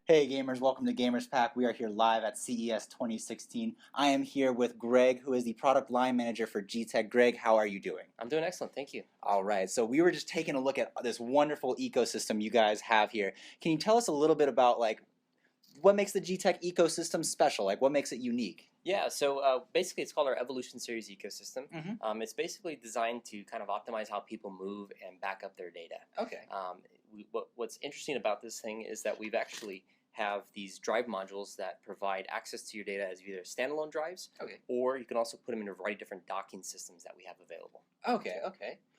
Hey gamers, welcome to Gamerspack. We are here live at CES 2016. I am here with Greg, who is the product line manager for G-Tech. Greg, how are you doing? I'm doing excellent, thank you. All right, so we were just taking a look at this wonderful ecosystem you guys have here. Can you tell us a little bit about what makes the G-Tech ecosystem special? Like what makes it unique? Yeah, so basically it's called our Evolution Series ecosystem. It's basically designed to kind of optimize how people move and back up their data. Okay. What's interesting about this thing is that we've actually have these drive modules that provide access to your data as either standalone drives, or you can also put them in a variety of different docking systems that we have available. Okay.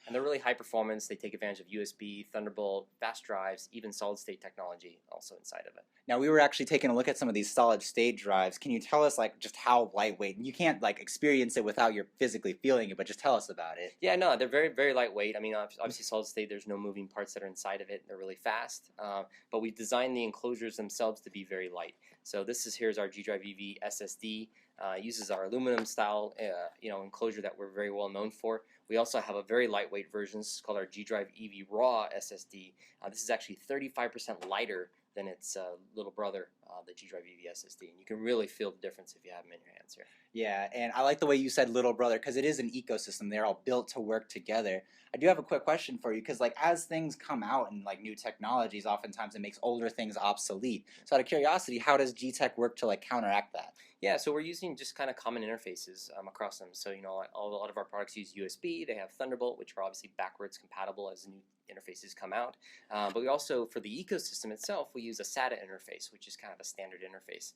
And they're really high performance. They take advantage of USB, Thunderbolt, fast drives, even solid state technology also inside of it. Now we were actually taking a look at some of these solid state drives. Can you tell us just how lightweight? And you can't experience it without you're physically feeling it, but just tell us about it. Yeah, no, they're very, very lightweight. I mean, obviously solid state, there's no moving parts that are inside of it. They're really fast. But we designed the enclosures themselves to be very light. So here's our G-Drive EV SSD. It uses our aluminum style enclosure that we're very well known for. We also have a very lightweight version. This is called our G-Drive EV Raw SSD. This is actually 35% lighter than its little brother, the G-Drive EV SSD. And you can really feel the difference if you have them in your hands here. Yeah, and I like the way you said little brother because it is an ecosystem. They're all built to work together. I do have a quick question for you because as things come out and new technologies, oftentimes it makes older things obsolete. So out of curiosity, how does G-Tech work to counteract that? Yeah, so we're using just kind of common interfaces across them. So a lot of our products use USB. They have Thunderbolt, which are obviously backwards compatible as new interfaces come out. But we also, for the ecosystem itself, we use a SATA interface, which is kind of a standard interface.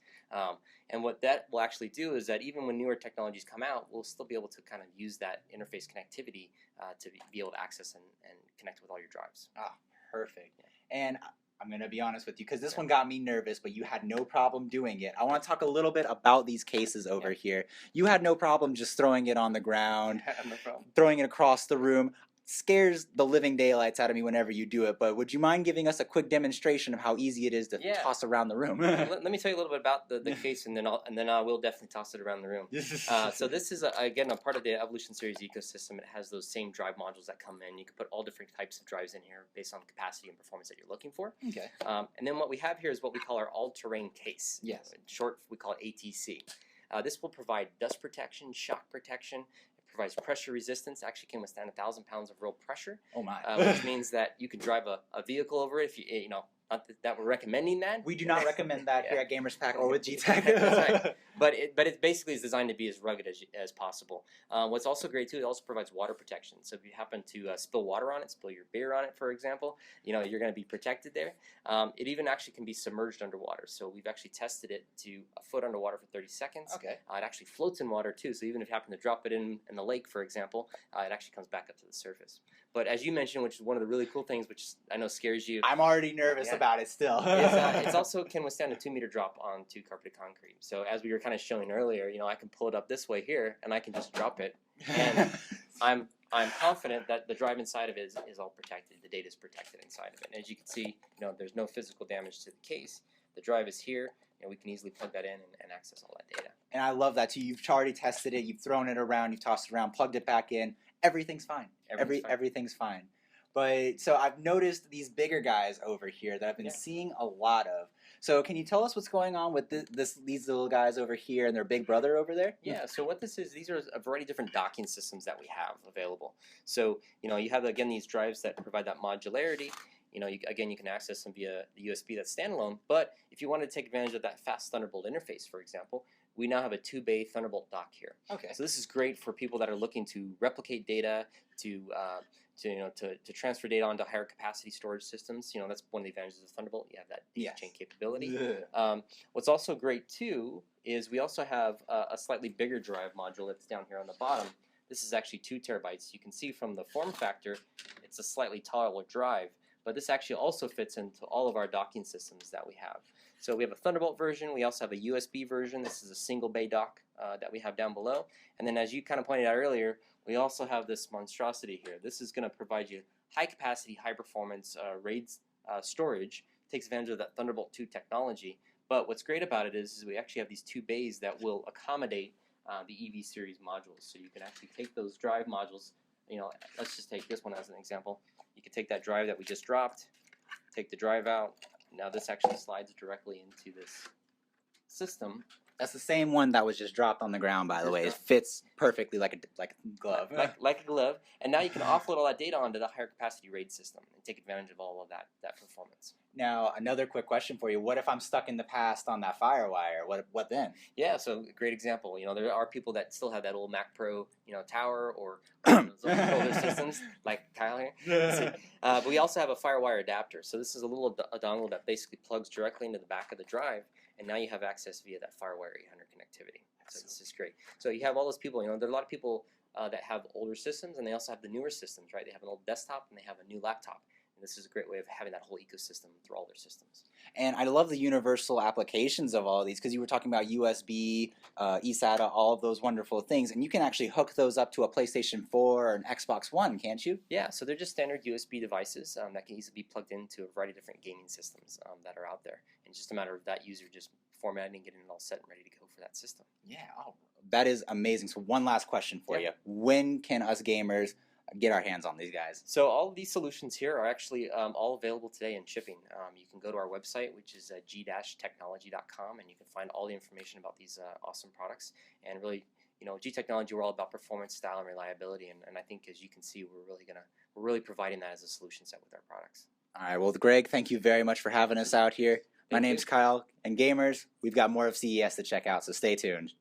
And what that will actually do is that even when newer technologies come out, we'll still be able to kind of use that interface connectivity to be able to access and connect with all your drives. Ah, perfect. Yeah. And I'm going to be honest with you because this one got me nervous, but you had no problem doing it. I want to talk a little bit about these cases over here. You had no problem just throwing it on the ground, No problem. throwing it across the room. Scares the living daylights out of me whenever you do it, but would you mind giving us a quick demonstration of how easy it is to toss around the room? Let me tell you a little bit about the case, and then I will definitely toss it around the room. So this is again a part of the Evolution Series ecosystem. It has those same drive modules that come in. You can put all different types of drives in here based on the capacity and performance that you're looking for. Okay. And then what we have here is what we call our all-terrain case. Yes. In short, we call it ATC. This will provide dust protection, shock protection. Provides pressure resistance. Actually can withstand 1,000 pounds of real pressure. Oh my! Which means that you can drive a vehicle over it if you not that we're recommending that. We do not recommend that here at Gamerspack or with G-Tech. That's right. But it basically is designed to be as rugged as possible. What's also great too, it also provides water protection. So if you happen to spill water on it, spill your beer on it, for example, you're going to be protected there. It even actually can be submerged underwater. So we've actually tested it to a foot underwater for 30 seconds. Okay. It actually floats in water too. So even if you happen to drop it in the lake, for example, it actually comes back up to the surface. But as you mentioned, which is one of the really cool things, which I know scares you. I'm already nervous about it still. It's also can withstand a 2-meter drop onto carpeted concrete. So as we were kind of showing earlier, I can pull it up this way here, and I can just drop it. And I'm confident that the drive inside of it is all protected. The data is protected inside of it. And as you can see, there's no physical damage to the case. The drive is here. We can easily plug that in and access all that data. And I love that too. You've already tested it. You've thrown it around. You've tossed it around. Plugged it back in. Everything's fine. Everything's fine. But so I've noticed these bigger guys over here that I've been seeing a lot of. So can you tell us what's going on with these little guys over here and their big brother over there? Yeah, so what this is, these are a variety of different docking systems that we have available. So, you have, again, these drives that provide that modularity. You can access them via the USB that's standalone. But if you want to take advantage of that fast Thunderbolt interface, for example, we now have a 2-bay Thunderbolt dock here. Okay. So this is great for people that are looking to replicate data, to transfer data onto higher capacity storage systems. That's one of the advantages of Thunderbolt. You have that chain capability. What's also great too is we also have a slightly bigger drive module that's down here on the bottom. This is actually 2 terabytes. You can see from the form factor, it's a slightly taller drive. But this actually also fits into all of our docking systems that we have. So we have a Thunderbolt version. We also have a USB version. This is a single bay dock that we have down below. And then as you kind of pointed out earlier, we also have this monstrosity here. This is going to provide you high capacity, high performance RAID storage. It takes advantage of that Thunderbolt 2 technology. But what's great about it is we actually have these 2 bays that will accommodate the EV series modules. So you can actually take those drive modules. Let's just take this one as an example. You can take that drive that we just dropped, take the drive out, Now this actually slides directly into this system. That's the same one that was just dropped on the ground, by the way. It fits perfectly like a glove. Like a glove. And now you can offload all that data onto the higher capacity RAID system and take advantage of all of that performance. Now, another quick question for you. What if I'm stuck in the past on that FireWire? What then? Yeah, so great example. There are people that still have that old Mac Pro, tower or those older systems, like Kyle here. But we also have a FireWire adapter. So this is a little dongle that basically plugs directly into the back of the drive, and now you have access via that FireWire 800 connectivity. So this is great. So you have all those people. There are a lot of people that have older systems, and they also have the newer systems, right? They have an old desktop, and they have a new laptop. And this is a great way of having that whole ecosystem through all their systems. And I love the universal applications of all of these, because you were talking about USB, eSATA, all of those wonderful things, and you can actually hook those up to a PlayStation 4 or an Xbox One, can't you? Yeah, so they're just standard USB devices that can easily be plugged into a variety of different gaming systems that are out there. And it's just a matter of that user just formatting and getting it all set and ready to go for that system. Yeah, that is amazing. So one last question for you. When can us gamers get our hands on these guys? So all of these solutions here are actually all available today in shipping. You can go to our website, which is g-technology.com, and you can find all the information about these awesome products. And really, G Technology, we're all about performance, style, and reliability. And I think, as you can see, we're really providing that as a solution set with our products. All right. Well, Greg, thank you very much for having us out here. My name's Kyle, and gamers, we've got more of CES to check out, so stay tuned.